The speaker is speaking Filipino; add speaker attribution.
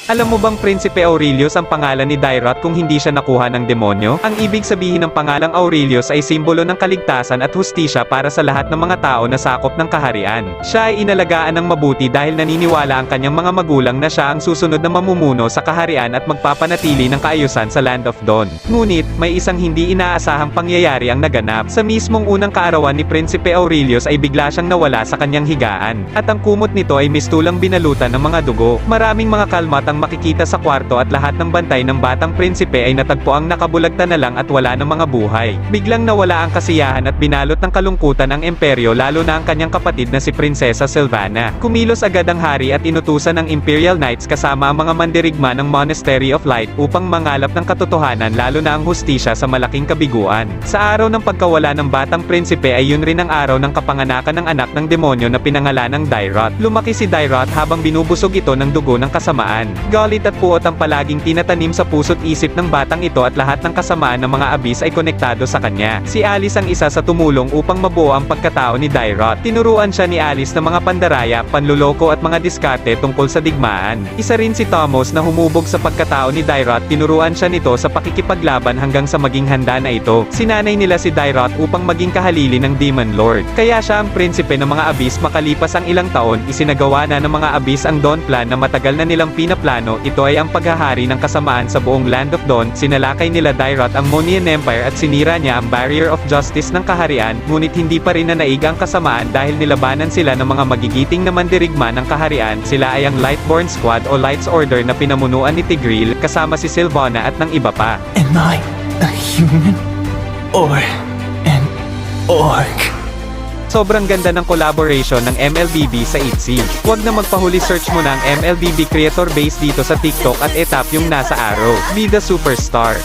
Speaker 1: Alam mo bang Prinsipe Aurelius ang pangalan ni Dairat kung hindi siya nakuha ng demonyo? Ang ibig sabihin ng pangalang Aurelius ay simbolo ng kaligtasan at hustisya para sa lahat ng mga tao na sakop ng kaharian. Siya ay inalagaan ng mabuti dahil naniniwala ang kanyang mga magulang na siya ang susunod na mamumuno sa kaharian at magpapanatili ng kaayusan sa Land of Dawn. Ngunit, may isang hindi inaasahang pangyayari ang naganap. Sa mismong unang kaarawan ni Prinsipe Aurelius ay bigla siyang nawala sa kanyang higaan. At ang kumot nito ay mistulang binalutan ng mga dugo. Maraming mga kalmat ang makikita sa kwarto at lahat ng bantay ng batang prinsipe ay natagpuang nakabulagta na lang at wala ng mga buhay. Biglang nawala ang kasiyahan at binalot ng kalungkutan ang imperyo lalo na ang kanyang kapatid na si Prinsesa Sylvana. Kumilos agad ang hari at inutusan ng Imperial Knights kasama ang mga mandirigma ng Monastery of Light upang mangalap ng katotohanan lalo na ang hustisya sa malaking kabiguan. Sa araw ng pagkawala ng batang prinsipe ay yun rin ang araw ng kapanganakan ng anak ng demonyo na pinangalan ng Dairat. Lumaki si Dairat habang binubusog ito ng dugo ng kasamaan. Galit at puot ang palaging tinatanim sa puso't isip ng batang ito at lahat ng kasamaan ng mga abis ay konektado sa kanya. Si Alice ang isa sa tumulong upang mabuo ang pagkatao ni Dairat. Tinuruan siya ni Alice ng mga pandaraya, panluloko at mga diskarte tungkol sa digmaan. Isa rin si Thomas na humubog sa pagkatao ni Dairat. Tinuruan siya nito sa pakikipaglaban hanggang sa maging handa na ito. Sinanay nila si Dairat upang maging kahalili ng Demon Lord. Kaya siya ang prinsipe ng mga abis. Makalipas ang ilang taon, isinagawa na ng mga abis ang Dawn Plan na matagal na nilang pinaplano. Ito ay ang paghahari ng kasamaan sa buong Land of Dawn. Sinalakay nila Dairat ang Monian Empire at sinira niya ang Barrier of Justice ng kaharian, ngunit hindi pa rin nanaig ang kasamaan dahil nilabanan sila ng mga magigiting na mandirigma ng kaharian. Sila ay ang Lightborn Squad o Lights Order na pinamunuan ni Tigreal, kasama si Sylvana at ng iba pa.
Speaker 2: Am I a human or an orc?
Speaker 1: Sobrang ganda ng collaboration ng MLBB sa ITZY. Huwag na magpahuli, search mo na ang MLBB Creator Base dito sa TikTok at etap yung nasa arrow. Be the superstar.